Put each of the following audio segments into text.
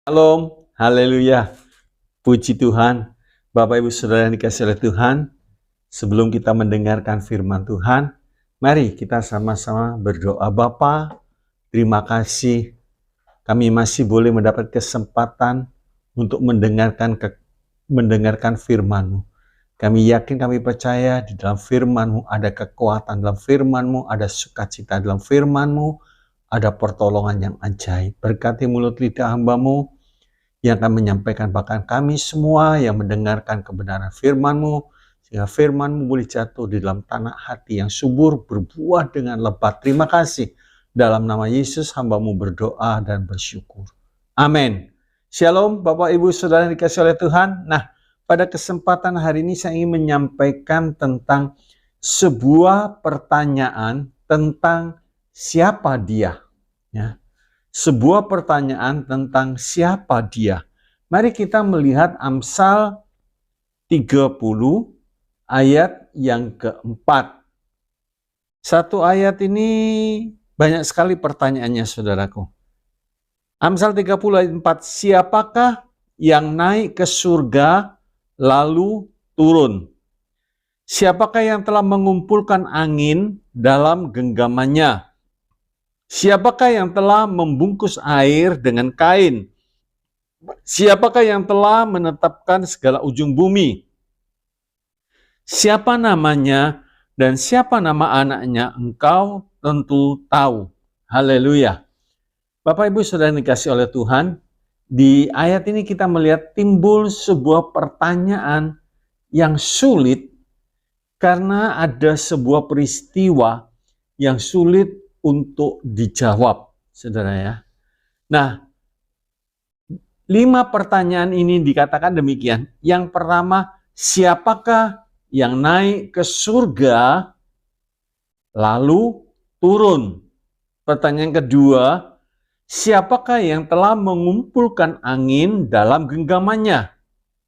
Shalom, haleluya, puji Tuhan. Bapak Ibu Saudara yang dikasihi oleh Tuhan, sebelum kita mendengarkan firman Tuhan, mari kita sama-sama berdoa. Bapa, terima kasih kami masih boleh mendapat kesempatan untuk mendengarkan firman-Mu. Kami yakin, kami percaya di dalam firman-Mu ada kekuatan, dalam firman-Mu ada sukacita, dalam firman-Mu ada pertolongan yang ajaib. Berkati mulut lidah hamba-Mu yang akan menyampaikan, bahkan kami semua yang mendengarkan kebenaran firman-Mu, sehingga firman-Mu boleh jatuh di dalam tanah hati yang subur, berbuah dengan lebat. Terima kasih. Dalam nama Yesus hamba-Mu berdoa dan bersyukur. Amin. Shalom Bapak Ibu Saudara yang dikasihi oleh Tuhan. Nah, pada kesempatan hari ini saya ingin menyampaikan tentang sebuah pertanyaan tentang siapa dia. Ya. Sebuah pertanyaan tentang siapa dia. Mari kita melihat Amsal 30 ayat yang keempat. Satu ayat ini banyak sekali pertanyaannya, saudaraku. Amsal 30 ayat 4. Siapakah yang naik ke surga lalu turun? Siapakah yang telah mengumpulkan angin dalam genggamannya? Siapakah yang telah membungkus air dengan kain? Siapakah yang telah menetapkan segala ujung bumi? Siapa namanya dan siapa nama anaknya, engkau tentu tahu. Haleluya. Bapak Ibu Saudara yang dikasihi oleh Tuhan, di ayat ini kita melihat timbul sebuah pertanyaan yang sulit karena ada sebuah peristiwa yang sulit untuk dijawab, saudara ya. Nah, 5 pertanyaan ini dikatakan demikian. Yang pertama, siapakah yang naik ke surga lalu turun? Pertanyaan kedua, siapakah yang telah mengumpulkan angin dalam genggamannya?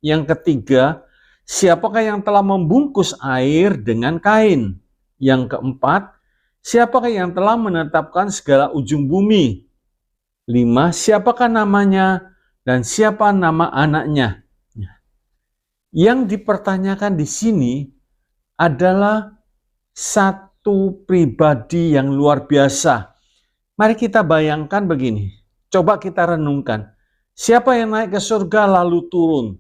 Yang ketiga, siapakah yang telah membungkus air dengan kain? Yang keempat, siapakah yang telah menetapkan segala ujung bumi? 5. Siapakah namanya dan siapa nama anaknya? Yang dipertanyakan di sini adalah satu pribadi yang luar biasa. Mari kita bayangkan begini. Coba kita renungkan. Siapa yang naik ke surga lalu turun?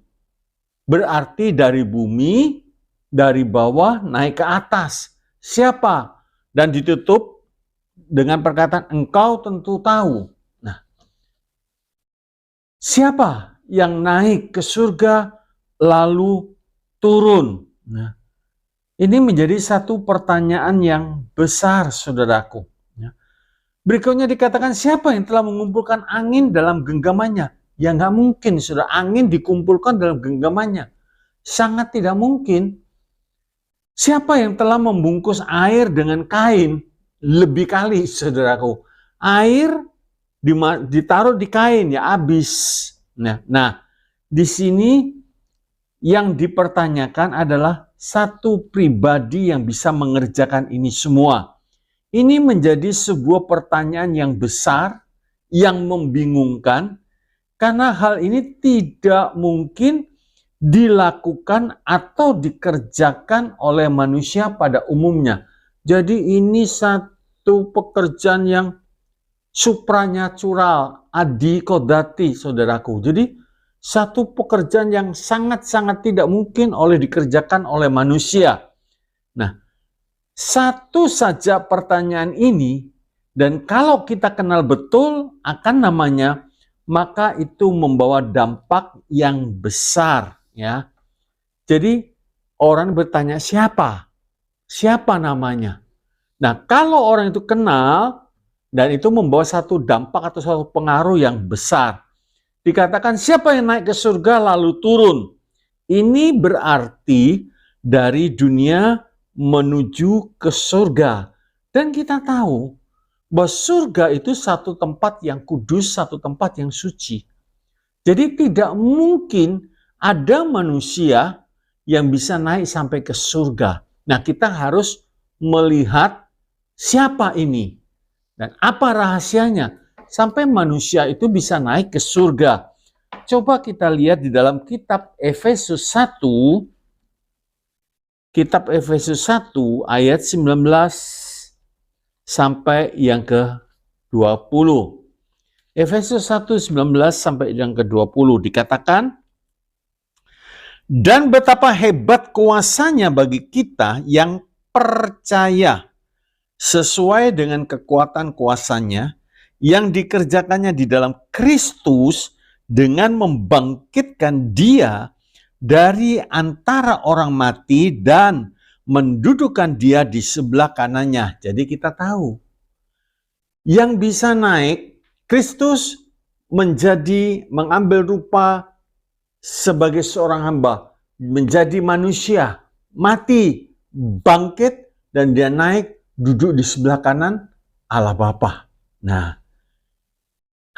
Berarti dari bumi, dari bawah naik ke atas. Siapa? Dan ditutup dengan perkataan engkau tentu tahu. Nah, siapa yang naik ke surga lalu turun? Nah, ini menjadi satu pertanyaan yang besar, saudaraku. Berikutnya dikatakan siapa yang telah mengumpulkan angin dalam genggamannya? Ya nggak mungkin, saudara, angin dikumpulkan dalam genggamannya. Sangat tidak mungkin. Siapa yang telah membungkus air dengan kain? Lebih kali, saudaraku. Air ditaruh di kain, ya habis. Nah, di sini yang dipertanyakan adalah satu pribadi yang bisa mengerjakan ini semua. Ini menjadi sebuah pertanyaan yang besar, yang membingungkan, karena hal ini tidak mungkin dilakukan atau dikerjakan oleh manusia pada umumnya. Jadi ini satu pekerjaan yang supranatural, adikodati, saudaraku. Jadi satu pekerjaan yang sangat-sangat tidak mungkin dikerjakan oleh manusia. Nah, satu saja pertanyaan ini, dan kalau kita kenal betul akan namanya, maka itu membawa dampak yang besar. Ya, jadi orang bertanya siapa? Siapa namanya? Nah, kalau orang itu kenal dan itu membawa satu dampak atau satu pengaruh yang besar. Dikatakan siapa yang naik ke surga lalu turun. Ini berarti dari dunia menuju ke surga. Dan kita tahu bahwa surga itu satu tempat yang kudus, satu tempat yang suci. Jadi tidak mungkin ada manusia yang bisa naik sampai ke surga. Nah, kita harus melihat siapa ini dan apa rahasianya sampai manusia itu bisa naik ke surga. coba kita lihat di dalam kitab Efesus 1, ayat 19 sampai yang ke-20. Efesus 1, 19 sampai yang ke-20 dikatakan, dan betapa hebat kuasanya bagi kita yang percaya sesuai dengan kekuatan kuasanya yang dikerjakannya di dalam Kristus dengan membangkitkan Dia dari antara orang mati dan mendudukkan Dia di sebelah kanannya. Jadi kita tahu yang bisa naik, Kristus mengambil rupa sebagai seorang hamba, menjadi manusia, mati, bangkit, dan Dia naik duduk di sebelah kanan Allah Bapa. Nah,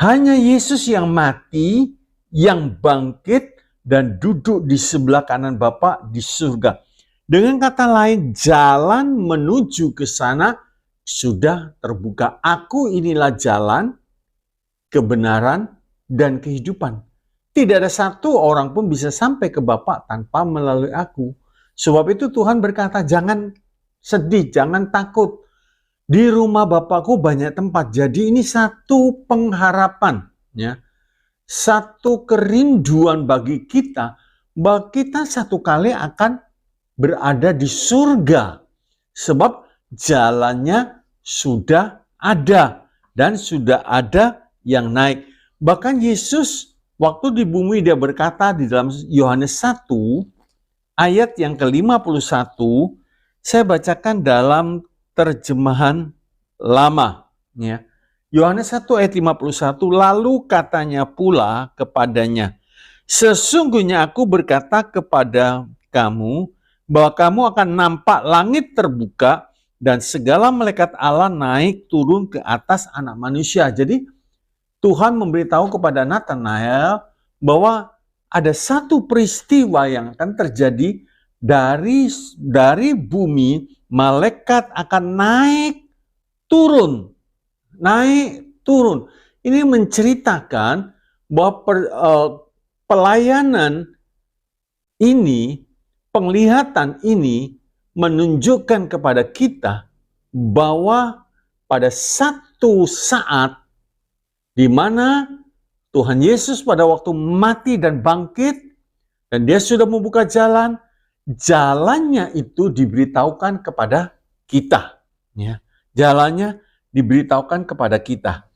hanya Yesus yang mati, yang bangkit, dan duduk di sebelah kanan Bapa di surga. Dengan kata lain, jalan menuju ke sana sudah terbuka. Aku inilah jalan, kebenaran, dan kehidupan. Tidak ada satu orang pun bisa sampai ke Bapa tanpa melalui aku. Sebab itu Tuhan berkata, jangan sedih, jangan takut. Di rumah Bapakku banyak tempat. Jadi ini satu pengharapan, ya. Satu kerinduan bagi kita, bahwa kita satu kali akan berada di surga. Sebab jalannya sudah ada dan sudah ada yang naik. Bahkan Yesus waktu di bumi Dia berkata di dalam Yohanes 1 ayat yang ke-51, saya bacakan dalam terjemahan lama, ya. Yohanes 1 ayat 51, lalu katanya pula kepadanya, sesungguhnya aku berkata kepada kamu bahwa kamu akan nampak langit terbuka dan segala malaikat Allah naik turun ke atas Anak Manusia. Jadi Tuhan memberitahu kepada Nathanael bahwa ada satu peristiwa yang akan terjadi dari bumi, malaikat akan naik turun. Ini menceritakan bahwa pelayanan ini, penglihatan ini menunjukkan kepada kita bahwa pada satu saat di mana Tuhan Yesus pada waktu mati dan bangkit dan Dia sudah membuka jalan, jalannya itu diberitahukan kepada kita, ya. Jalannya diberitahukan kepada kita.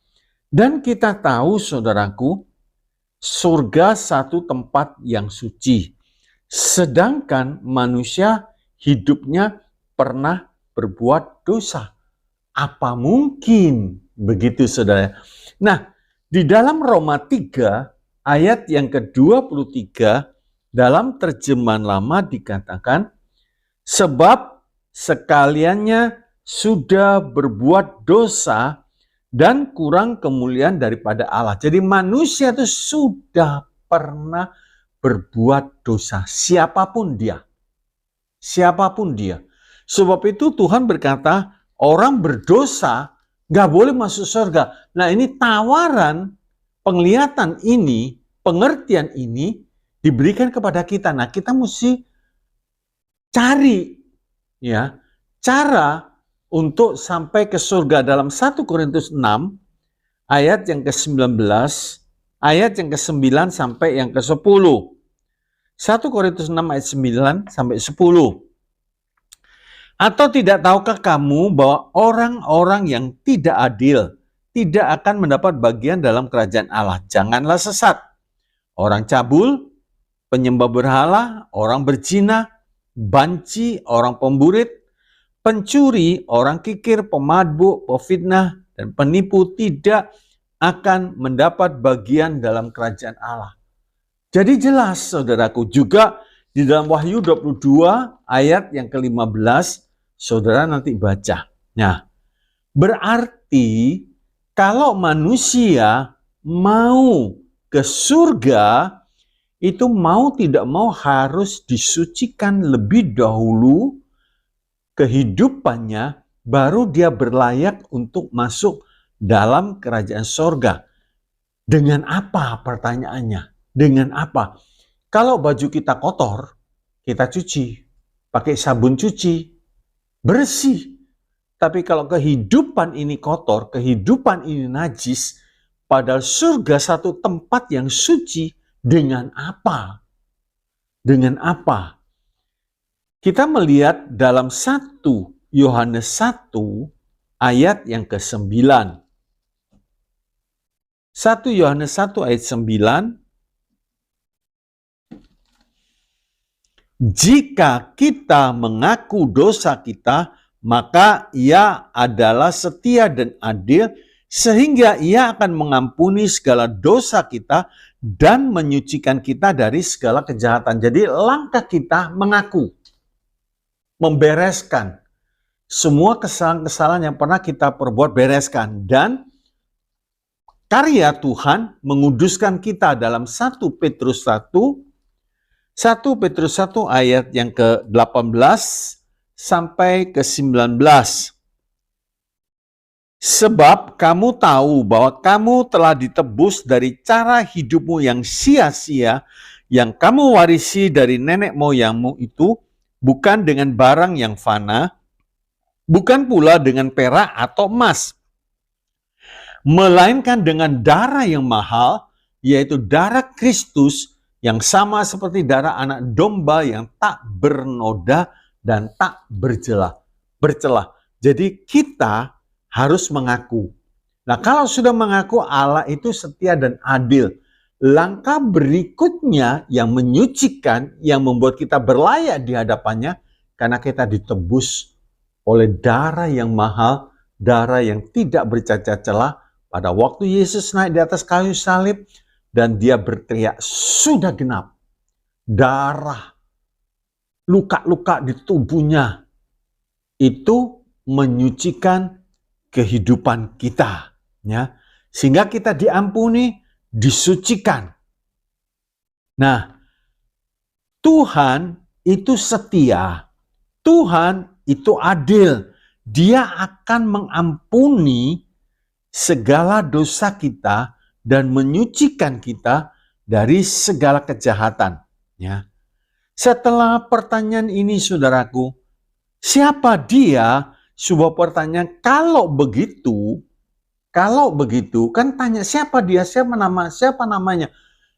Dan kita tahu, saudaraku, surga satu tempat yang suci. Sedangkan manusia hidupnya pernah berbuat dosa. Apa mungkin begitu, saudara? Nah, di dalam Roma 3 ayat yang ke-23 dalam terjemahan lama dikatakan, sebab sekaliannya sudah berbuat dosa dan kurang kemuliaan daripada Allah. Jadi manusia itu sudah pernah berbuat dosa, siapapun dia. Siapapun dia. Sebab itu Tuhan berkata, orang berdosa gak boleh masuk surga. Nah, ini tawaran, penglihatan ini, pengertian ini diberikan kepada kita. Nah, kita mesti cari, ya, cara untuk sampai ke surga. Dalam 1 Korintus 6 ayat yang ke-19, ayat yang ke-9 sampai yang ke-10. 1 Korintus 6 ayat 9 sampai 10. Atau tidak tahukah kamu bahwa orang-orang yang tidak adil tidak akan mendapat bagian dalam kerajaan Allah? Janganlah sesat. Orang cabul, penyembah berhala, orang berzina, banci, orang pemburit, pencuri, orang kikir, pemabuk, pefitnah, dan penipu tidak akan mendapat bagian dalam kerajaan Allah. Jadi jelas, saudaraku, juga di dalam Wahyu 22 ayat yang ke-15, saudara nanti baca. Nah, berarti kalau manusia mau ke surga, itu mau tidak mau harus disucikan lebih dahulu kehidupannya, baru dia berlayak untuk masuk dalam kerajaan sorga. Dengan apa pertanyaannya? Dengan apa? Kalau baju kita kotor, kita cuci, pakai sabun cuci, bersih. Tapi kalau kehidupan ini kotor, kehidupan ini najis, padahal surga satu tempat yang suci, dengan apa? Dengan apa? Kita melihat dalam 1 Yohanes 1 ayat yang ke-9. 1 Yohanes 1 ayat 9. Jika kita mengaku dosa kita, maka Ia adalah setia dan adil, sehingga Ia akan mengampuni segala dosa kita dan menyucikan kita dari segala kejahatan. Jadi langkah kita mengaku, membereskan semua kesalahan-kesalahan yang pernah kita perbuat, bereskan. Dan karya Tuhan menguduskan kita dalam 1 Petrus 1 ayat yang ke-18 sampai ke-19. Sebab kamu tahu bahwa kamu telah ditebus dari cara hidupmu yang sia-sia, yang kamu warisi dari nenek moyangmu itu, bukan dengan barang yang fana, bukan pula dengan perak atau emas, melainkan dengan darah yang mahal, yaitu darah Kristus, yang sama seperti darah anak domba yang tak bernoda dan tak bercelah. Jadi kita harus mengaku. Nah, kalau sudah mengaku, Allah itu setia dan adil. Langkah berikutnya yang menyucikan, yang membuat kita berlayak di hadapannya, karena kita ditebus oleh darah yang mahal, darah yang tidak bercacat celah. Pada waktu Yesus naik di atas kayu salib, dan dia berteriak, sudah genap. Darah, luka-luka di tubuhnya, itu menyucikan kehidupan kita. Ya. Sehingga kita diampuni, disucikan. Nah, Tuhan itu setia. Tuhan itu adil. Dia akan mengampuni segala dosa kita dan menyucikan kita dari segala kejahatan. Ya. Setelah pertanyaan ini, saudaraku, siapa dia? Sebuah pertanyaan. Kalau begitu, kan tanya siapa dia, siapa namanya.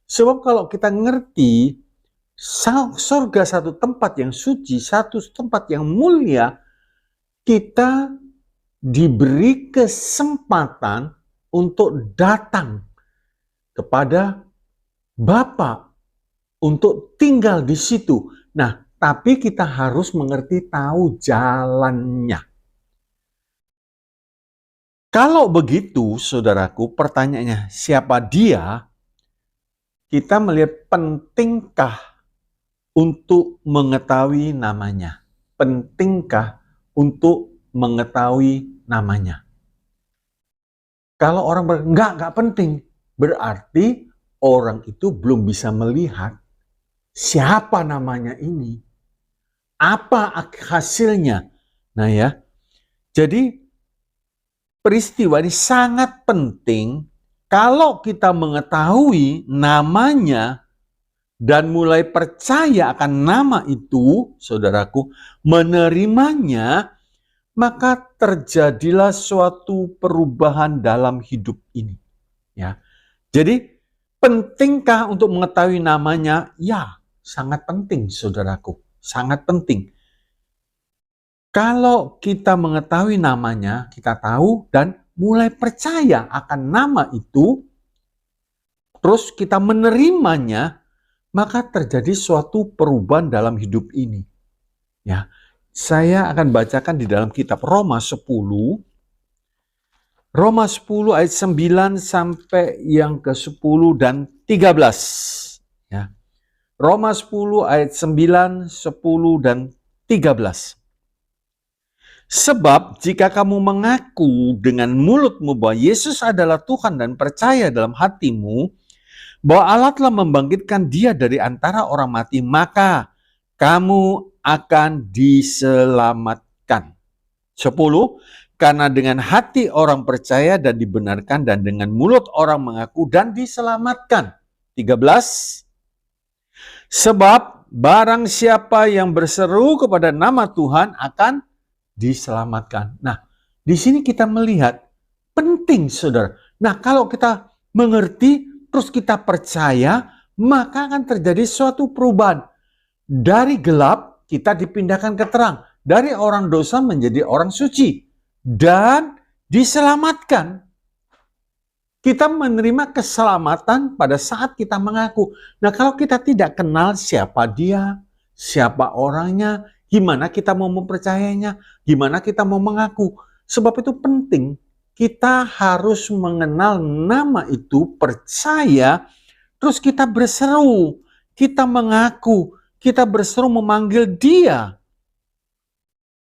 Sebab kalau kita ngerti, surga satu tempat yang suci, satu tempat yang mulia, kita diberi kesempatan untuk datang kepada Bapa untuk tinggal di situ. Nah, tapi kita harus mengerti, tahu jalannya. Kalau begitu, saudaraku, pertanyaannya, siapa dia? Kita melihat pentingkah untuk mengetahui namanya? Pentingkah untuk mengetahui namanya? Kalau orang berkata, enggak penting, berarti orang itu belum bisa melihat siapa namanya ini, apa hasilnya. Nah ya, jadi peristiwa ini sangat penting. Kalau kita mengetahui namanya dan mulai percaya akan nama itu, saudaraku, menerimanya, maka terjadilah suatu perubahan dalam hidup ini. Ya, jadi pentingkah untuk mengetahui namanya? Ya, sangat penting, saudaraku, sangat penting. Kalau kita mengetahui namanya, kita tahu dan mulai percaya akan nama itu, terus kita menerimanya, maka terjadi suatu perubahan dalam hidup ini. Ya, saya akan bacakan di dalam kitab Roma 10. Roma 10 ayat 9 sampai yang ke-10 dan 13. Ya. Roma 10 ayat 9, 10 dan 13. Sebab jika kamu mengaku dengan mulutmu bahwa Yesus adalah Tuhan dan percaya dalam hatimu bahwa Allah telah membangkitkan dia dari antara orang mati, maka kamu akan diselamatkan. 10. Karena dengan hati orang percaya dan dibenarkan, dan dengan mulut orang mengaku dan diselamatkan. 13. Sebab barang siapa yang berseru kepada nama Tuhan akan diselamatkan. Nah, di sini kita melihat penting, saudara. Nah, kalau kita mengerti, terus kita percaya, maka akan terjadi suatu perubahan. Dari gelap, kita dipindahkan ke terang. Dari orang dosa menjadi orang suci. Dan diselamatkan. Kita menerima keselamatan pada saat kita mengaku. Nah, kalau kita tidak kenal siapa dia, siapa orangnya, gimana kita mau mempercayainya, gimana kita mau mengaku. Sebab itu penting, kita harus mengenal nama itu, percaya, terus kita berseru, kita mengaku, kita berseru memanggil dia.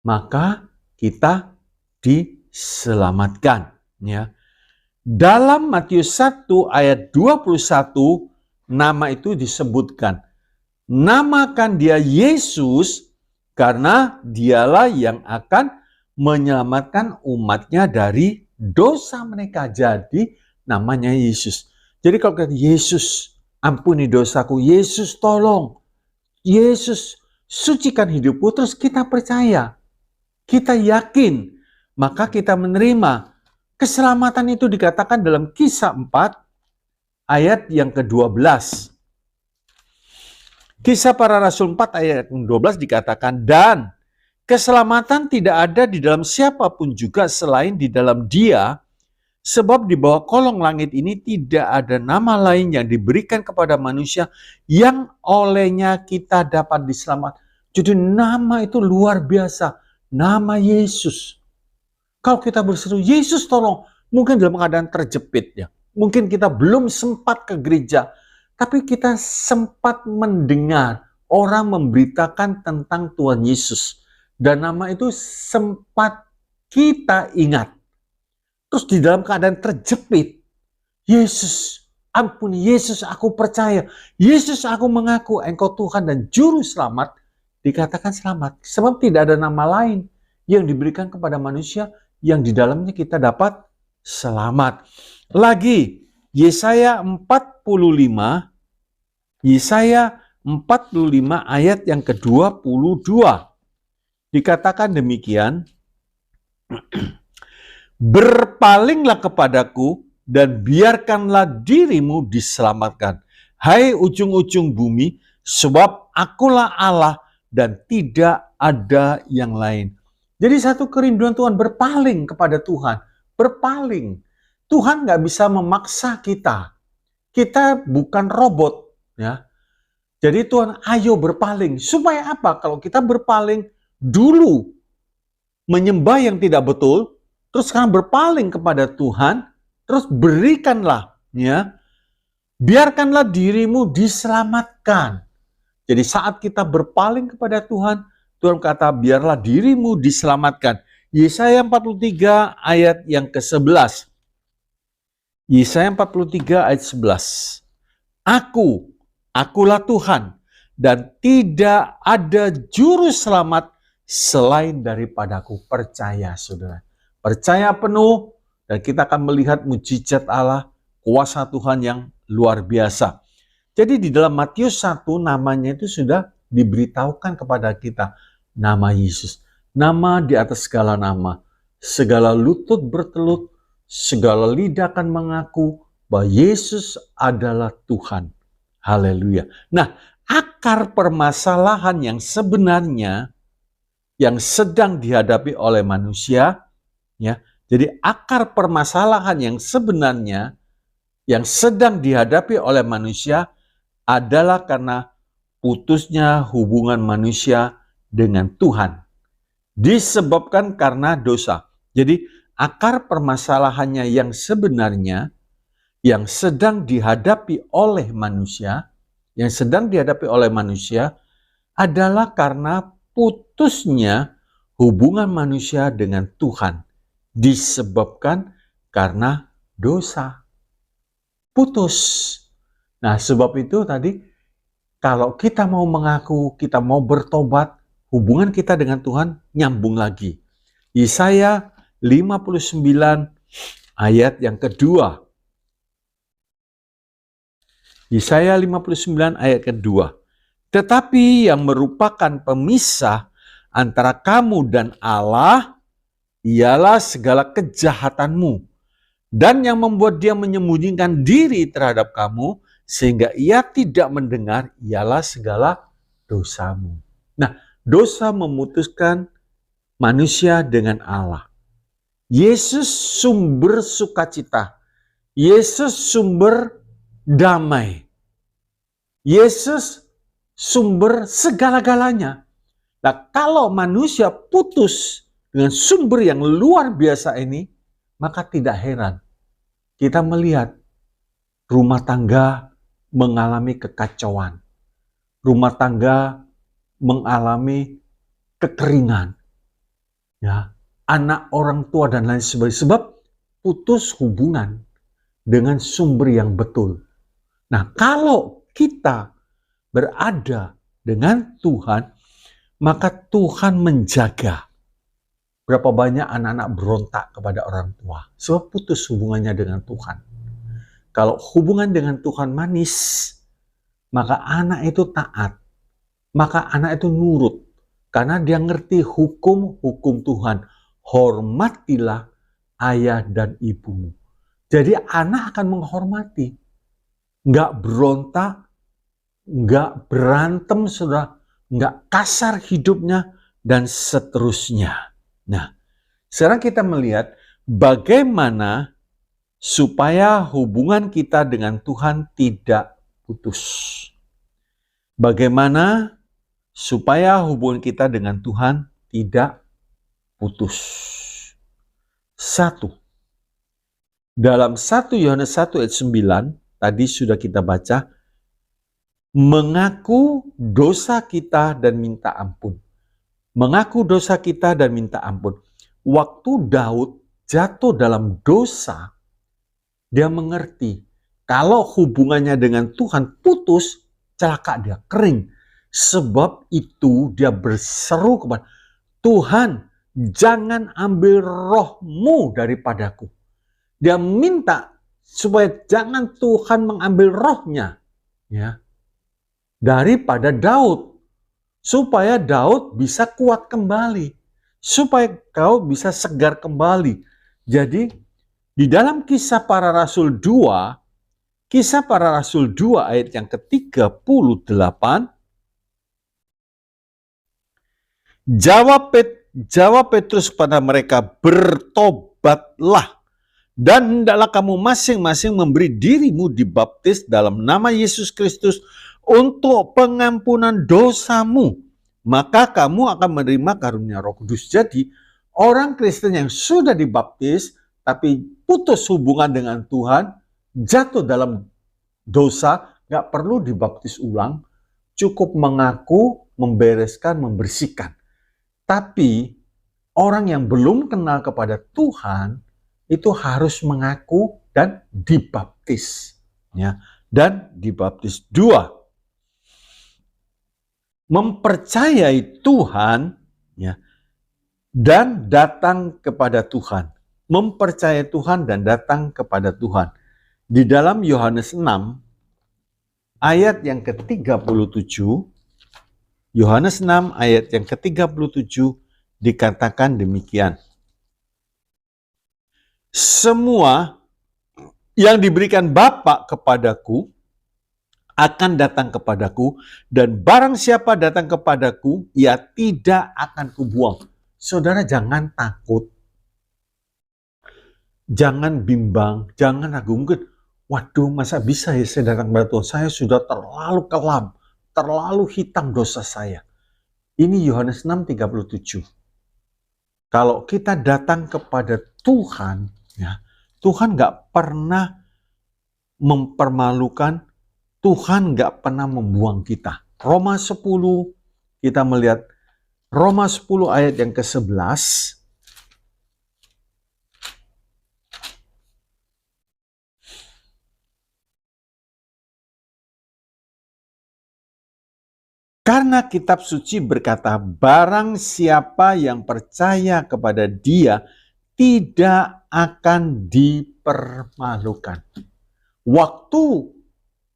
Maka kita diselamatkan, ya. Dalam Matius 1 ayat 21, nama itu disebutkan. Namakan dia Yesus karena dialah yang akan menyelamatkan umatnya dari dosa mereka. Jadi namanya Yesus. Jadi kalau kata Yesus, ampuni dosaku, Yesus tolong, Yesus sucikan hidupku, terus kita percaya, kita yakin, maka kita menerima. Keselamatan itu dikatakan dalam Kisah 4 ayat yang ke-12. Kisah Para Rasul 4 ayat yang ke-12 dikatakan, dan keselamatan tidak ada di dalam siapapun juga selain di dalam Dia, sebab di bawah kolong langit ini tidak ada nama lain yang diberikan kepada manusia yang olehnya kita dapat diselamatkan. Jadi nama itu luar biasa, nama Yesus. Kalau kita berseru, Yesus tolong, mungkin dalam keadaan terjepit ya. Mungkin kita belum sempat ke gereja, tapi kita sempat mendengar orang memberitakan tentang Tuhan Yesus. Dan nama itu sempat kita ingat. Terus di dalam keadaan terjepit, Yesus, ampuni, Yesus aku percaya, Yesus aku mengaku Engkau Tuhan dan Juru Selamat, dikatakan selamat. Sebab tidak ada nama lain yang diberikan kepada manusia yang di dalamnya kita dapat selamat. Lagi, Yesaya 45 ayat yang ke-22. Dikatakan demikian, berpalinglah kepadaku dan biarkanlah dirimu diselamatkan. Hai ujung-ujung bumi, sebab akulah Allah dan tidak ada yang lain. Jadi satu kerinduan Tuhan, berpaling kepada Tuhan. Berpaling. Tuhan nggak bisa memaksa kita. Kita bukan robot, ya. Jadi Tuhan, ayo berpaling. Supaya apa? Kalau kita berpaling dulu menyembah yang tidak betul, terus sekarang berpaling kepada Tuhan, terus berikanlah, ya. Biarkanlah dirimu diselamatkan. Jadi saat kita berpaling kepada Tuhan, Tuhan kata, biarlah dirimu diselamatkan. Yesaya 43 ayat yang ke-11. Yesaya 43 ayat 11. Akulah Tuhan, dan tidak ada juru selamat selain daripadaku. Percaya, saudara. Percaya penuh, dan kita akan melihat mujizat Allah, kuasa Tuhan yang luar biasa. Jadi di dalam Matius 1 namanya itu sudah diberitahukan kepada kita. Nama Yesus, nama di atas segala nama, segala lutut bertelut, segala lidah akan mengaku bahwa Yesus adalah Tuhan. Haleluya. Nah, akar permasalahan yang sebenarnya yang sedang dihadapi oleh manusia, ya. Jadi akar permasalahan yang sebenarnya yang sedang dihadapi oleh manusia adalah karena putusnya hubungan manusia dengan Tuhan, disebabkan karena dosa. Jadi akar permasalahannya yang sebenarnya yang sedang dihadapi oleh manusia, adalah karena putusnya hubungan manusia dengan Tuhan, disebabkan karena dosa. Putus. Nah, sebab itu tadi kalau kita mau mengaku, kita mau bertobat, hubungan kita dengan Tuhan nyambung lagi. Yesaya 59 ayat yang kedua. Yesaya 59 ayat kedua. Tetapi yang merupakan pemisah antara kamu dan Allah ialah segala kejahatanmu, dan yang membuat dia menyembunyikan diri terhadap kamu sehingga ia tidak mendengar ialah segala dosamu. Nah, dosa memutuskan manusia dengan Allah. Yesus sumber sukacita. Yesus sumber damai. Yesus sumber segala-galanya. Nah, kalau manusia putus dengan sumber yang luar biasa ini, maka tidak heran kita melihat rumah tangga mengalami kekacauan. Rumah tangga mengalami kekeringan. Ya, anak orang tua dan lain sebagainya. Sebab putus hubungan dengan sumber yang betul. Nah, kalau kita berada dengan Tuhan, maka Tuhan menjaga. Berapa banyak anak-anak berontak kepada orang tua sebab putus hubungannya dengan Tuhan. Kalau hubungan dengan Tuhan manis, maka anak itu taat, maka anak itu nurut, karena dia ngerti hukum-hukum Tuhan. Hormatilah ayah dan ibumu. Jadi anak akan menghormati, nggak berontak, nggak berantem, saudara, nggak kasar hidupnya, dan seterusnya. Nah, sekarang kita melihat bagaimana supaya hubungan kita dengan Tuhan tidak putus. Bagaimana supaya hubungan kita dengan Tuhan tidak putus. 1. Dalam 1 Yohanes 1 ayat 9, tadi sudah kita baca, mengaku dosa kita dan minta ampun. Mengaku dosa kita dan minta ampun. Waktu Daud jatuh dalam dosa, dia mengerti kalau hubungannya dengan Tuhan putus, celaka dia, kering. Sebab itu dia berseru kepada Tuhan, jangan ambil rohmu daripadaku. Dia minta supaya jangan Tuhan mengambil rohnya, ya, daripada Daud. Supaya Daud bisa kuat kembali. Supaya kau bisa segar kembali. Jadi, di dalam Kisah Para Rasul 2, Kisah Para Rasul 2 ayat yang ke-38, jawab Petrus kepada mereka, bertobatlah, dan hendaklah kamu masing-masing memberi dirimu dibaptis dalam nama Yesus Kristus untuk pengampunan dosamu, maka kamu akan menerima karunia Roh Kudus. Jadi, orang Kristen yang sudah dibaptis, tapi putus hubungan dengan Tuhan, jatuh dalam dosa, gak perlu dibaptis ulang, cukup mengaku, membereskan, membersihkan. Tapi, orang yang belum kenal kepada Tuhan, itu harus mengaku dan dibaptis. Ya, dan dibaptis. 2. Mempercayai Tuhan, ya, dan datang kepada Tuhan. Mempercayai Tuhan dan datang kepada Tuhan. Di dalam Yohanes 6 ayat yang ke-37, Yohanes 6 ayat yang ke-37 dikatakan demikian. Semua yang diberikan Bapa kepadaku akan datang kepadaku, dan barang siapa datang kepadaku, ia tidak akan kubuang. Saudara, jangan takut, jangan bimbang, jangan ragu. Mungkin, waduh, masa bisa ya saya datang kepada Tuhan? Saya sudah terlalu kelam, terlalu hitam dosa saya. Ini Yohanes 6:37. Kalau kita datang kepada Tuhan, ya, Tuhan gak pernah mempermalukan, Tuhan gak pernah membuang kita. Roma 10, kita melihat Roma 10 ayat yang ke-11. Karena kitab suci berkata, barang siapa yang percaya kepada Dia tidak akan dipermalukan. Waktu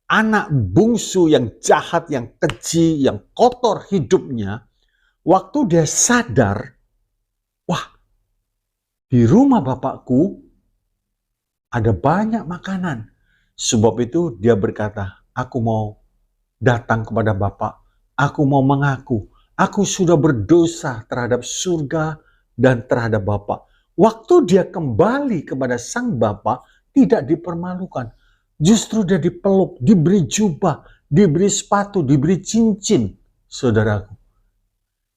anak bungsu yang jahat, yang keji, yang kotor hidupnya, waktu dia sadar, wah, di rumah bapakku ada banyak makanan. Sebab itu dia berkata, aku mau datang kepada Bapak, aku mau mengaku, aku sudah berdosa terhadap surga dan terhadap Bapak. Waktu dia kembali kepada sang Bapa, tidak dipermalukan. Justru dia dipeluk, diberi jubah, diberi sepatu, diberi cincin, saudaraku.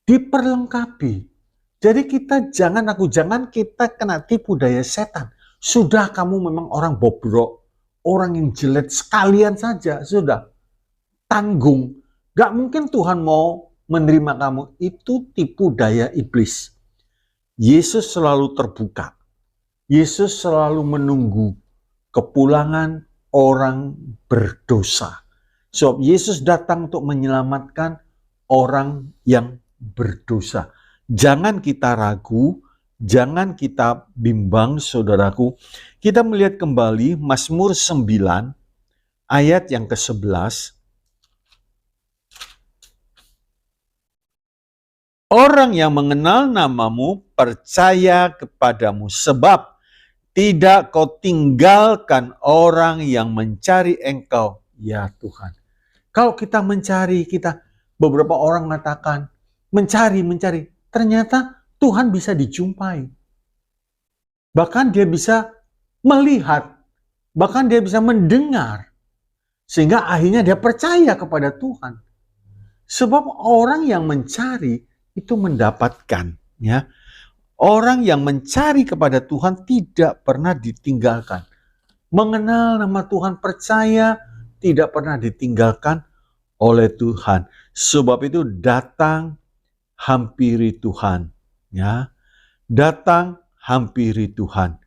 Diperlengkapi. Jadi jangan kita kena tipu daya setan. Sudah kamu memang orang bobrok, orang yang jelek sekalian saja, sudah. Tanggung. Gak mungkin Tuhan mau menerima kamu. Itu tipu daya iblis. Yesus selalu terbuka. Yesus selalu menunggu kepulangan orang berdosa. Sebab Yesus datang untuk menyelamatkan orang yang berdosa. Jangan kita ragu, jangan kita bimbang, saudaraku. Kita melihat kembali Mazmur 9 ayat yang ke-11. Orang yang mengenal namamu percaya kepadamu, sebab tidak kau tinggalkan orang yang mencari engkau, ya Tuhan. Kalau kita mencari, beberapa orang mengatakan, mencari. Ternyata Tuhan bisa dijumpai. Bahkan dia bisa melihat, bahkan dia bisa mendengar. Sehingga akhirnya dia percaya kepada Tuhan. Sebab orang yang mencari itu mendapatkan, ya. Orang yang mencari kepada Tuhan tidak pernah ditinggalkan. Mengenal nama Tuhan, percaya, tidak pernah ditinggalkan oleh Tuhan. Sebab itu datang, hampiri Tuhan, ya. Datang, hampiri Tuhan.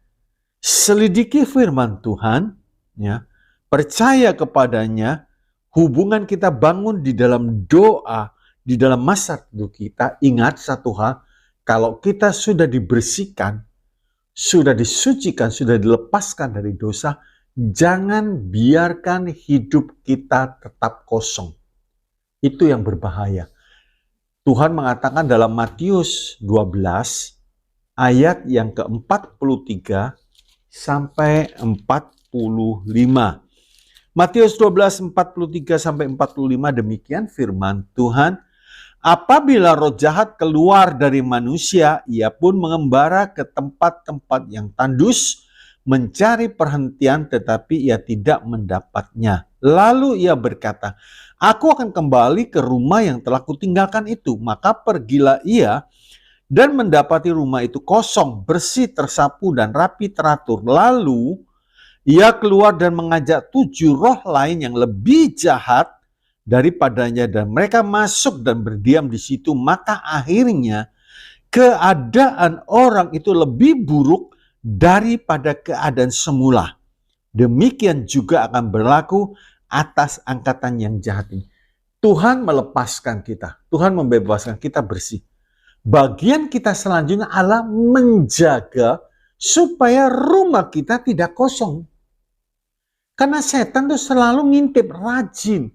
Selidiki firman Tuhan, ya. Percaya kepadanya, hubungan kita bangun di dalam doa, di dalam masa teduh kita. Ingat satu hal, kalau kita sudah dibersihkan, sudah disucikan, sudah dilepaskan dari dosa, jangan biarkan hidup kita tetap kosong. Itu yang berbahaya. Tuhan mengatakan dalam Matius 12 ayat yang ke-43 sampai 45. Matius 12 43 sampai 45, demikian firman Tuhan. Apabila roh jahat keluar dari manusia, ia pun mengembara ke tempat-tempat yang tandus, mencari perhentian tetapi ia tidak mendapatnya. Lalu ia berkata, aku akan kembali ke rumah yang telah kutinggalkan itu. Maka pergilah ia dan mendapati rumah itu kosong, bersih, tersapu, dan rapi teratur. Lalu ia keluar dan mengajak 7 roh lain yang lebih jahat daripadanya, dan mereka masuk dan berdiam di situ. Maka akhirnya keadaan orang itu lebih buruk daripada keadaan semula. Demikian juga akan berlaku atas angkatan yang jahat ini. Tuhan melepaskan kita, Tuhan membebaskan kita bersih. Bagian kita selanjutnya adalah menjaga supaya rumah kita tidak kosong. Karena setan itu selalu ngintip, rajin.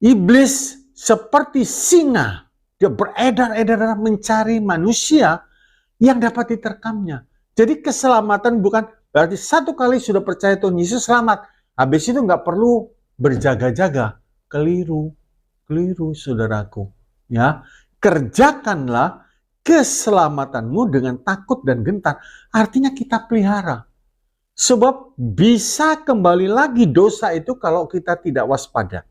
Iblis seperti singa, dia beredar-edar mencari manusia yang dapat diterkamnya. Jadi keselamatan bukan berarti satu kali sudah percaya Tuhan Yesus selamat, habis itu nggak perlu berjaga-jaga. Keliru, saudaraku. Ya, kerjakanlah keselamatanmu dengan takut dan gentar. Artinya kita pelihara. Sebab bisa kembali lagi dosa itu kalau kita tidak waspada.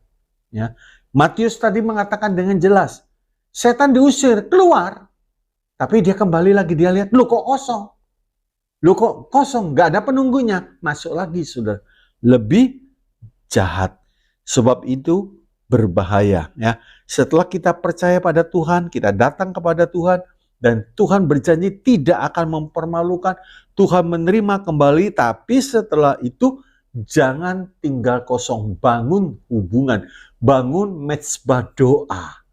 Ya, Matius tadi mengatakan dengan jelas, setan diusir keluar, tapi dia kembali lagi, dia lihat, lu kok kosong, gak ada penunggunya, masuk lagi, sudah lebih jahat. Sebab itu berbahaya. Ya, setelah kita percaya pada Tuhan, kita datang kepada Tuhan, dan Tuhan berjanji tidak akan mempermalukan. Tuhan menerima kembali, tapi setelah itu jangan tinggal kosong, bangun hubungan, bangun mezbah doa.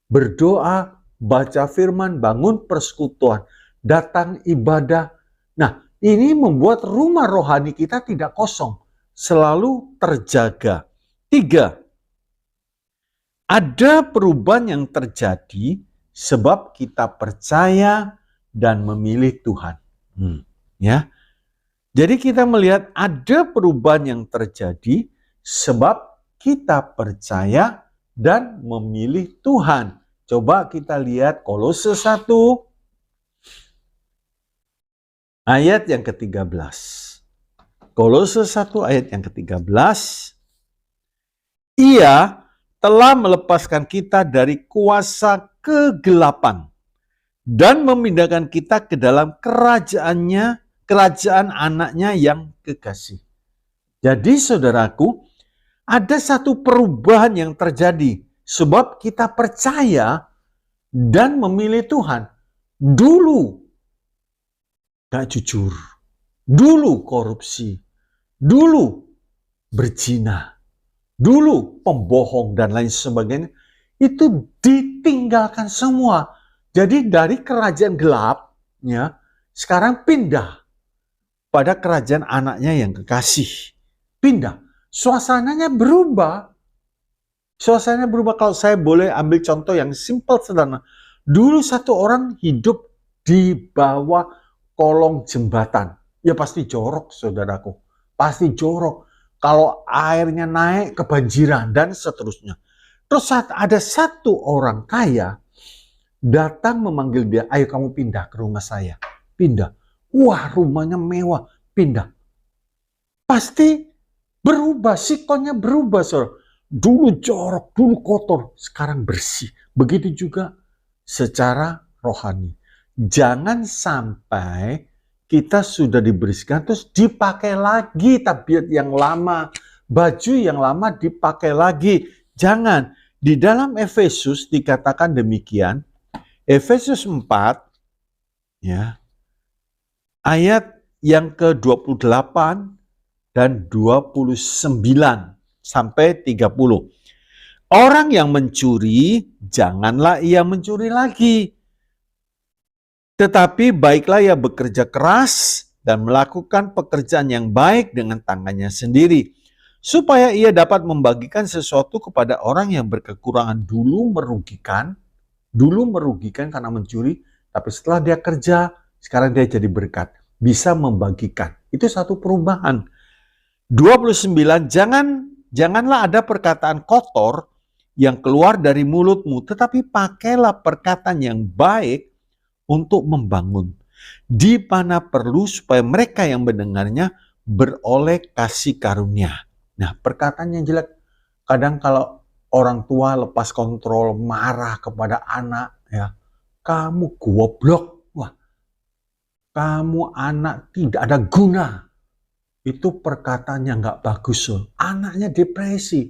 Berdoa, baca firman, bangun persekutuan, datang ibadah. Nah, ini membuat rumah rohani kita tidak kosong. selalu terjaga. 3, ada perubahan yang terjadi sebab kita percaya dan memilih Tuhan. Ya. Jadi kita melihat ada perubahan yang terjadi sebab kita percaya dan memilih Tuhan. Coba kita lihat Kolose 1 ayat yang ke-13. Kolose 1 ayat yang ke-13. Ia telah melepaskan kita dari kuasa kegelapan dan memindahkan kita ke dalam kerajaan anaknya yang kekasih. Jadi saudaraku, ada satu perubahan yang terjadi sebab kita percaya dan memilih Tuhan. Dulu gak jujur, dulu korupsi, dulu berzina, dulu pembohong dan lain sebagainya, itu ditinggalkan semua. Jadi dari kerajaan gelap, ya, sekarang pindah pada kerajaan anaknya yang kekasih. Pindah. Suasananya berubah. Suasananya berubah. Kalau saya boleh ambil contoh yang simpel sederhana. Dulu satu orang hidup di bawah kolong jembatan. Ya pasti jorok, saudaraku. Pasti jorok. Kalau airnya naik, kebanjiran, dan seterusnya. Terus saat ada satu orang kaya, datang memanggil dia, ayo kamu pindah ke rumah saya. Pindah. Wah, rumahnya mewah. Pindah. Pasti berubah, sikonnya berubah, saudara. Dulu jorok, dulu kotor, sekarang bersih. Begitu juga secara rohani. Jangan sampai kita sudah dibersihkan, terus dipakai lagi tabiat yang lama, baju yang lama dipakai lagi. Jangan. Di dalam Efesus dikatakan demikian, Efesus 4, ya, ayat yang ke-28 dan 29 sampai 30. Orang yang mencuri, janganlah ia mencuri lagi. Tetapi baiklah ia bekerja keras dan melakukan pekerjaan yang baik dengan tangannya sendiri, supaya ia dapat membagikan sesuatu kepada orang yang berkekurangan. Dulu merugikan karena mencuri, tapi setelah dia kerja, sekarang dia jadi berkat, bisa membagikan. Itu satu perubahan. 29, janganlah ada perkataan kotor yang keluar dari mulutmu, tetapi pakailah perkataan yang baik untuk membangun, di mana perlu supaya mereka yang mendengarnya beroleh kasih karunia. Nah, perkataan yang jelek, kadang kalau orang tua lepas kontrol, marah kepada anak, ya, kamu goblok, wah, kamu anak tidak ada guna. Itu perkataan yang nggak bagus, loh. Anaknya depresi.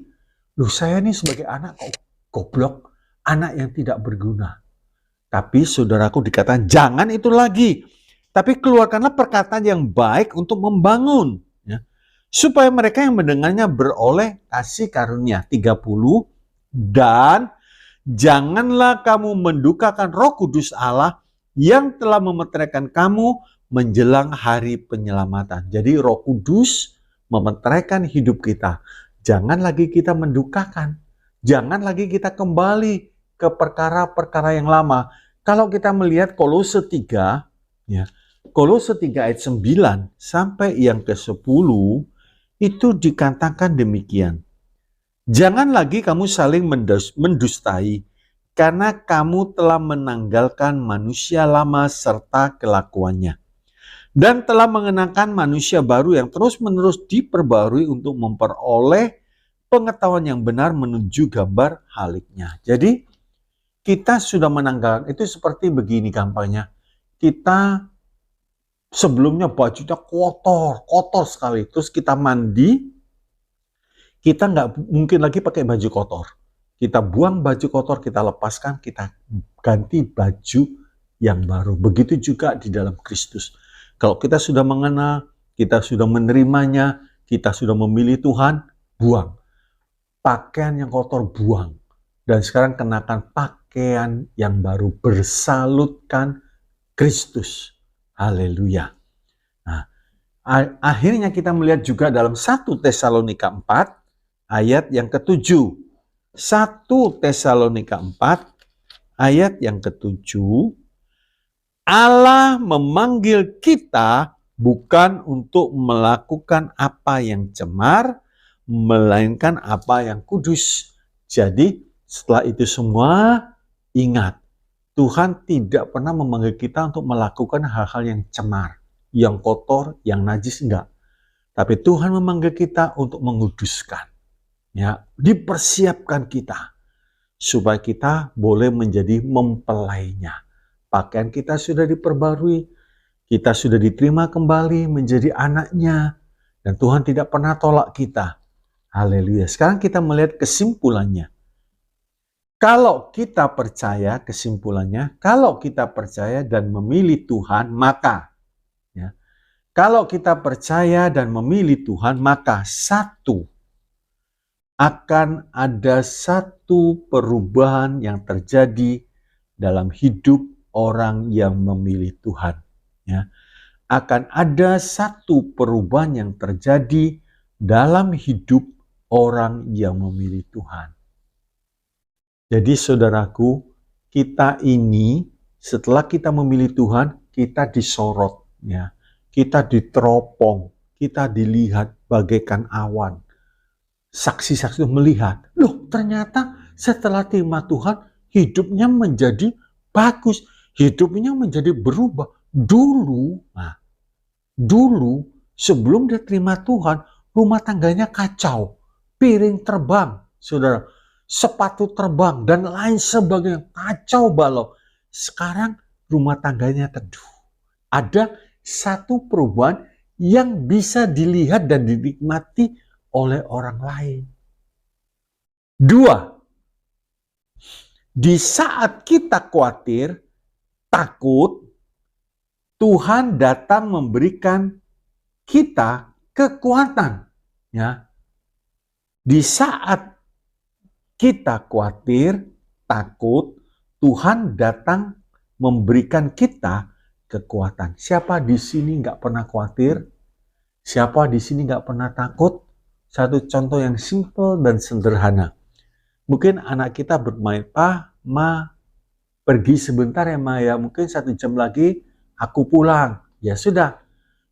Loh, saya ini sebagai anak kok goblok, anak yang tidak berguna. Tapi saudaraku dikatakan jangan itu lagi. Tapi keluarkanlah perkataan yang baik untuk membangun. Ya. Supaya mereka yang mendengarnya beroleh kasih karunia. 30. Dan janganlah kamu mendukakan Roh Kudus Allah yang telah memeteraikan kamu menjelang hari penyelamatan. Jadi Roh Kudus memeteraikan hidup kita. Jangan lagi kita mendukakan. Jangan lagi kita kembali ke perkara-perkara yang lama. Kalau kita melihat Kolose 3, ya, Kolose 3 ayat 9 sampai yang ke-10, itu dikatakan demikian. Jangan lagi kamu saling mendustai, karena kamu telah menanggalkan manusia lama serta kelakuannya, dan telah mengenakan manusia baru yang terus-menerus diperbarui untuk memperoleh pengetahuan yang benar menuju gambar haliknya. Jadi kita sudah menanggalkan, itu seperti begini gampangnya. Kita sebelumnya bajunya kotor sekali. Terus kita mandi, kita nggak mungkin lagi pakai baju kotor. Kita buang baju kotor, kita lepaskan, kita ganti baju yang baru. Begitu juga di dalam Kristus. Kalau kita sudah mengenal, kita sudah menerimanya, kita sudah memilih Tuhan, buang. Pakaian yang kotor buang. Dan sekarang kenakan pakaian yang baru, bersalutkan Kristus. Haleluya. Nah, Akhirnya kita melihat juga dalam 1 Tesalonika 4 ayat yang ke-7. 1 Tesalonika 4 ayat yang ke-7. Allah memanggil kita bukan untuk melakukan apa yang cemar, melainkan apa yang kudus. Jadi setelah itu semua, ingat, Tuhan tidak pernah memanggil kita untuk melakukan hal-hal yang cemar, yang kotor, yang najis, enggak. Tapi Tuhan memanggil kita untuk menguduskan. Ya, dipersiapkan kita supaya kita boleh menjadi mempelainya. Pakaian kita sudah diperbarui, kita sudah diterima kembali menjadi anaknya, dan Tuhan tidak pernah tolak kita. Haleluya. Sekarang kita melihat kesimpulannya. Kalau kita percaya, kesimpulannya, kalau kita percaya dan memilih Tuhan, maka ya, kalau kita percaya dan memilih Tuhan, maka akan ada satu perubahan yang terjadi dalam hidup orang yang memilih Tuhan. Ya. Akan ada satu perubahan yang terjadi dalam hidup orang yang memilih Tuhan. Jadi saudaraku, kita ini setelah kita memilih Tuhan, kita disorot, ya. Kita diteropong, kita dilihat bagaikan awan. Saksi-saksi melihat, loh ternyata setelah terima Tuhan, hidupnya menjadi bagus, hidupnya menjadi berubah. Dulu sebelum dia terima Tuhan, rumah tangganya kacau, piring terbang, saudara, sepatu terbang, dan lain sebagainya, kacau balau. Sekarang rumah tangganya teduh. Ada satu perubahan yang bisa dilihat dan dinikmati oleh orang lain. 2, di saat kita khawatir, takut, Tuhan datang memberikan kita kekuatan. Ya. Di saat kita khawatir, takut, Tuhan datang memberikan kita kekuatan. Siapa di sini nggak pernah khawatir? Siapa di sini nggak pernah takut? Satu contoh yang simple dan sederhana. Mungkin anak kita bermain, "Pa, Ma, pergi sebentar ya Ma ya, mungkin 1 jam lagi aku pulang." Ya sudah,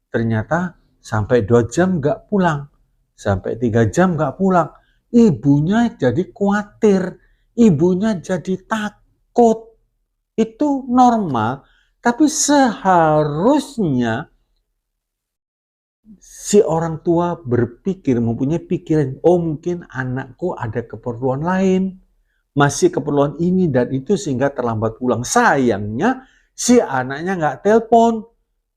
ternyata sampai 2 jam nggak pulang, sampai 3 jam nggak pulang. Ibunya jadi khawatir, ibunya jadi takut. Itu normal, tapi seharusnya si orang tua berpikir, mempunyai pikiran, oh mungkin anakku ada keperluan lain, masih keperluan ini dan itu sehingga terlambat pulang. Sayangnya si anaknya nggak telepon,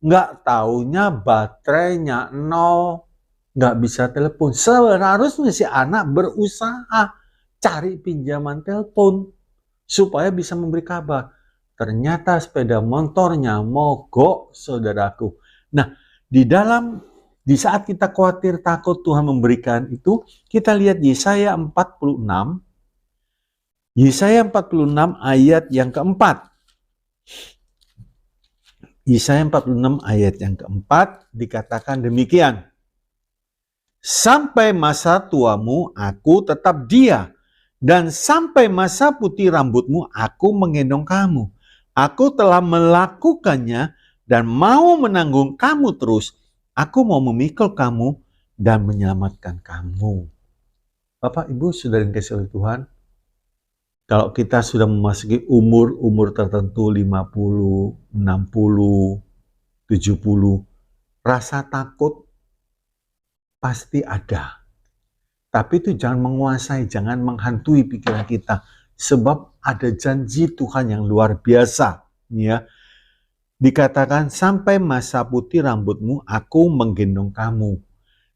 nggak taunya baterainya 0, nggak bisa telepon. Seharusnya si anak berusaha cari pinjaman telepon supaya bisa memberi kabar. Ternyata sepeda motornya mogok, saudaraku. Nah, di saat kita khawatir, takut, Tuhan memberikan itu, kita lihat Yesaya 46. Yesaya 46 ayat yang keempat. Yesaya 46 ayat yang keempat dikatakan demikian. Sampai masa tuamu aku tetap dia, dan sampai masa putih rambutmu aku menggendong kamu. Aku telah melakukannya dan mau menanggung kamu terus. Aku mau memikul kamu dan menyelamatkan kamu. Bapak, Ibu, saudara yang dikasihi oleh Tuhan, kalau kita sudah memasuki umur tertentu 50, 60, 70, rasa takut pasti ada. Tapi itu jangan menguasai, jangan menghantui pikiran kita. Sebab ada janji Tuhan yang luar biasa. Ya. Dikatakan sampai masa putih rambutmu aku menggendong kamu.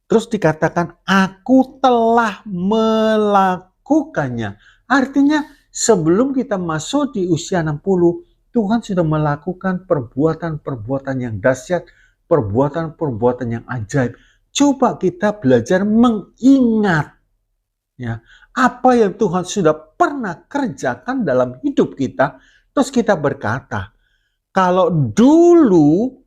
Terus dikatakan aku telah melakukannya. Artinya sebelum kita masuk di usia 60, Tuhan sudah melakukan perbuatan-perbuatan yang dahsyat, perbuatan-perbuatan yang ajaib. Coba kita belajar mengingat ya, apa yang Tuhan sudah pernah kerjakan dalam hidup kita. Terus kita berkata, kalau dulu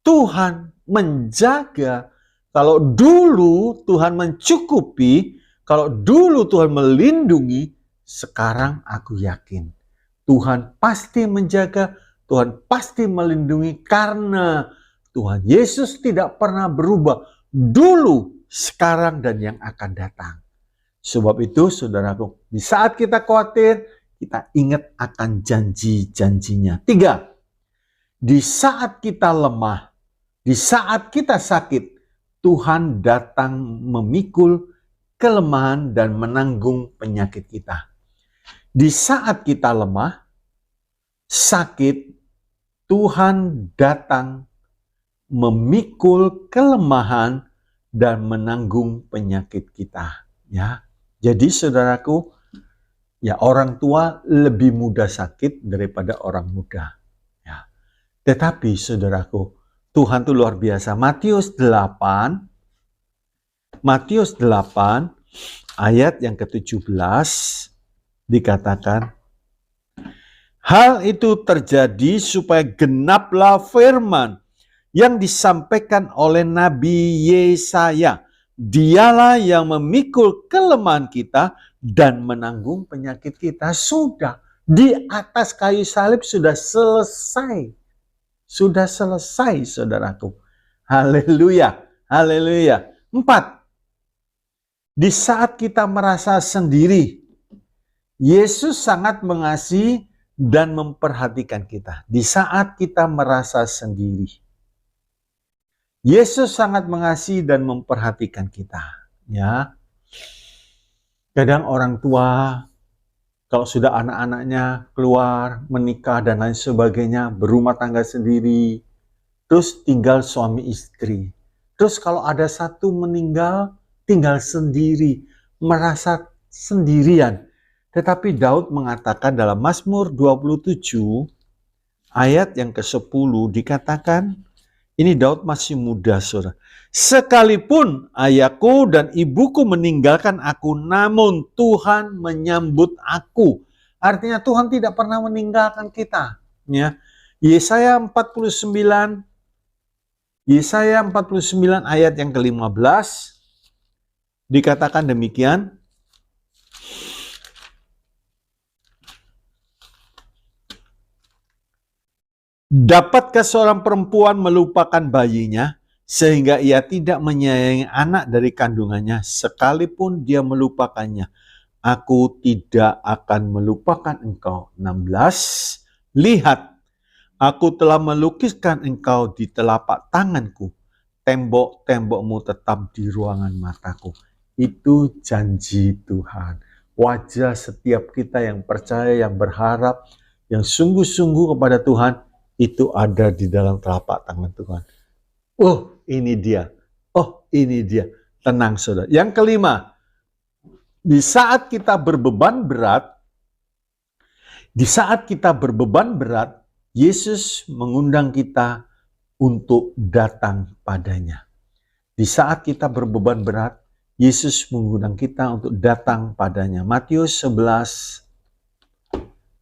Tuhan menjaga. Kalau dulu Tuhan mencukupi, kalau dulu Tuhan melindungi, sekarang aku yakin Tuhan pasti menjaga, Tuhan pasti melindungi karena Tuhan Yesus tidak pernah berubah dulu, sekarang, dan yang akan datang. Sebab itu, saudaraku, di saat kita khawatir, kita ingat akan janji-janjinya. 3, di saat kita lemah, di saat kita sakit, Tuhan datang memikul kelemahan dan menanggung penyakit kita. Di saat kita lemah, sakit, Tuhan datang memikul kelemahan dan menanggung penyakit kita. Ya, jadi saudaraku, ya orang tua lebih mudah sakit daripada orang muda. Ya, tetapi saudaraku, Tuhan itu luar biasa. Matius 8 ayat yang ke-17 dikatakan, hal itu terjadi supaya genaplah firman yang disampaikan oleh Nabi Yesaya. Dialah yang memikul kelemahan kita dan menanggung penyakit kita. Sudah di atas kayu salib, sudah selesai. Sudah selesai, saudaraku. Haleluya, haleluya. 4, di saat kita merasa sendiri, Yesus sangat mengasihi dan memperhatikan kita. Di saat kita merasa sendiri, Yesus sangat mengasihi dan memperhatikan kita. Ya, kadang orang tua, kalau sudah anak-anaknya keluar, menikah dan lain sebagainya, berumah tangga sendiri, terus tinggal suami istri. Terus kalau ada satu meninggal, tinggal sendiri, merasa sendirian. Tetapi Daud mengatakan dalam Mazmur 27 ayat yang ke-10 dikatakan, ini Daud masih muda, saudara. Sekalipun ayahku dan ibuku meninggalkan aku, namun Tuhan menyambut aku. Artinya Tuhan tidak pernah meninggalkan kita. Ya. Yesaya 49 ayat yang ke-15 dikatakan demikian. Dapatkah seorang perempuan melupakan bayinya sehingga ia tidak menyayangi anak dari kandungannya, sekalipun dia melupakannya? Aku tidak akan melupakan engkau. 16. Lihat, aku telah melukiskan engkau di telapak tanganku. Tembok-tembokmu tetap di ruangan mataku. Itu janji Tuhan. Wajah setiap kita yang percaya, yang berharap, yang sungguh-sungguh kepada Tuhan, itu ada di dalam telapak tangan Tuhan. Oh, ini dia. Oh, ini dia. Tenang, saudara. Yang kelima, di saat kita berbeban berat, Yesus mengundang kita untuk datang padanya. Di saat kita berbeban berat, Yesus mengundang kita untuk datang padanya. Matius 11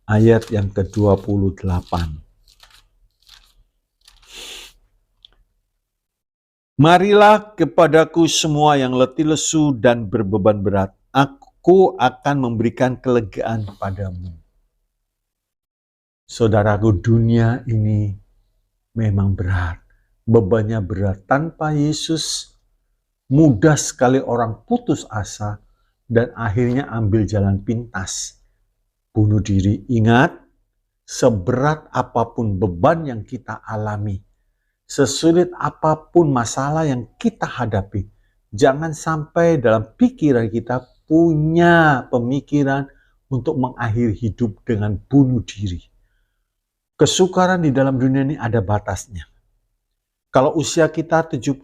ayat yang ke-28. Marilah kepadaku semua yang letih lesu dan berbeban berat, aku akan memberikan kelegaan padamu. Saudaraku, dunia ini memang berat, bebannya berat. Tanpa Yesus, mudah sekali orang putus asa dan akhirnya ambil jalan pintas, bunuh diri. Ingat, seberat apapun beban yang kita alami, sesulit apapun masalah yang kita hadapi, jangan sampai dalam pikiran kita punya pemikiran untuk mengakhiri hidup dengan bunuh diri. Kesukaran di dalam dunia ini ada batasnya. Kalau usia kita 70,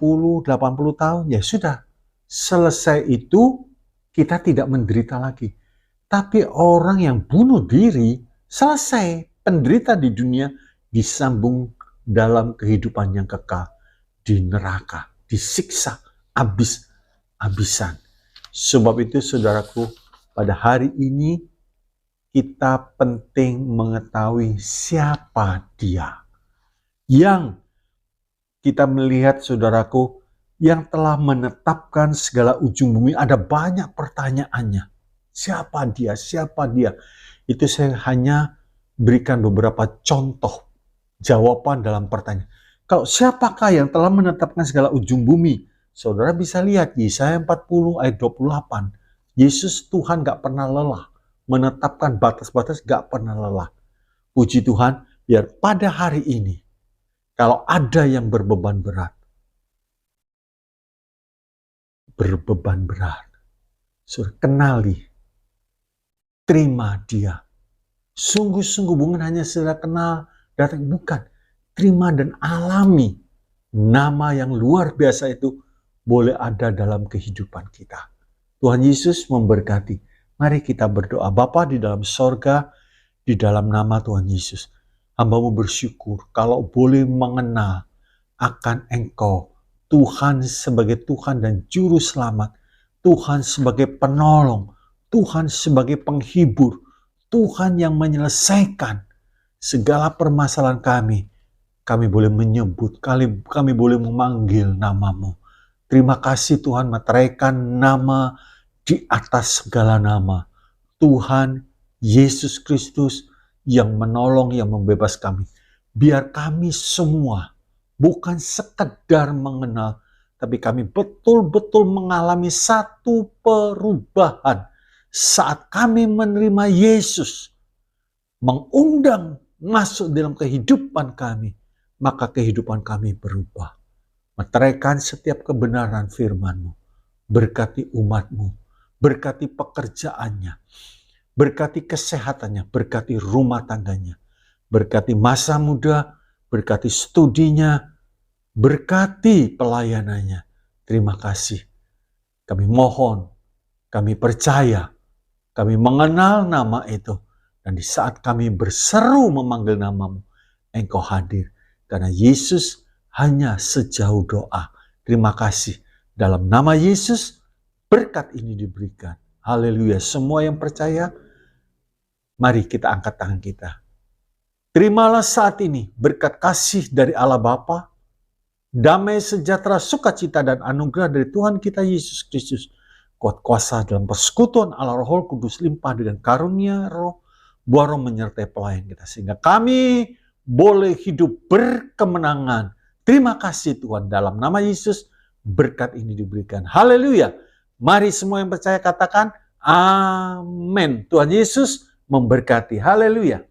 80 tahun, ya sudah. Selesai itu, kita tidak menderita lagi. Tapi orang yang bunuh diri, selesai. Penderita di dunia disambung dalam kehidupan yang kekal. Di neraka, disiksa, habis-habisan. Sebab itu, saudaraku, pada hari ini, kita penting mengetahui siapa Dia yang kita melihat saudaraku yang telah menetapkan segala ujung bumi, ada banyak pertanyaannya. Siapa dia? Siapa dia? Itu saya hanya berikan beberapa contoh jawaban dalam pertanyaan. Kalau siapakah yang telah menetapkan segala ujung bumi? Saudara bisa lihat Yesaya 40 ayat 28. Yesus Tuhan gak pernah lelah. Menetapkan batas-batas gak pernah lelah. Puji Tuhan, biar pada hari ini, kalau ada yang berbeban berat, suruh kenali, terima dia. Sungguh-sungguh bukan hanya sekedar kenal, datang, bukan. Terima dan alami nama yang luar biasa itu boleh ada dalam kehidupan kita. Tuhan Yesus memberkati. Mari kita berdoa. Bapa di dalam sorga, di dalam nama Tuhan Yesus, hamba-Mu bersyukur kalau boleh mengenal akan Engkau, Tuhan sebagai Tuhan dan Juru Selamat, Tuhan sebagai penolong, Tuhan sebagai penghibur, Tuhan yang menyelesaikan segala permasalahan kami. Kami boleh menyebut, kami boleh memanggil nama-Mu. Terima kasih Tuhan, meteraikan nama di atas segala nama. Tuhan Yesus Kristus yang menolong, yang membebas kami. Biar kami semua bukan sekedar mengenal, tapi kami betul-betul mengalami satu perubahan saat kami menerima Yesus, mengundang masuk dalam kehidupan kami, maka kehidupan kami berubah. Meteraikan setiap kebenaran firman-Mu, berkati umat-Mu, berkati pekerjaannya, berkati kesehatannya, berkati rumah tangganya, berkati masa muda, berkati studinya, berkati pelayanannya. Terima kasih. Kami mohon, kami percaya, kami mengenal nama itu. Dan di saat kami berseru memanggil nama-Mu, Engkau hadir. Karena Yesus hanya sejauh doa. Terima kasih. Dalam nama Yesus, berkat ini diberikan. Haleluya. Semua yang percaya, mari kita angkat tangan kita. Terimalah saat ini berkat kasih dari Allah Bapa, damai sejahtera, sukacita dan anugerah dari Tuhan kita Yesus Kristus, kuat kuasa dalam persekutuan Allah Roh Kudus, limpah dengan karunia roh, buah roh menyertai pelayan kita, sehingga kami boleh hidup berkemenangan. Terima kasih Tuhan, dalam nama Yesus berkat ini diberikan. Haleluya. Mari semua yang percaya katakan amin. Tuhan Yesus memberkati. Haleluya.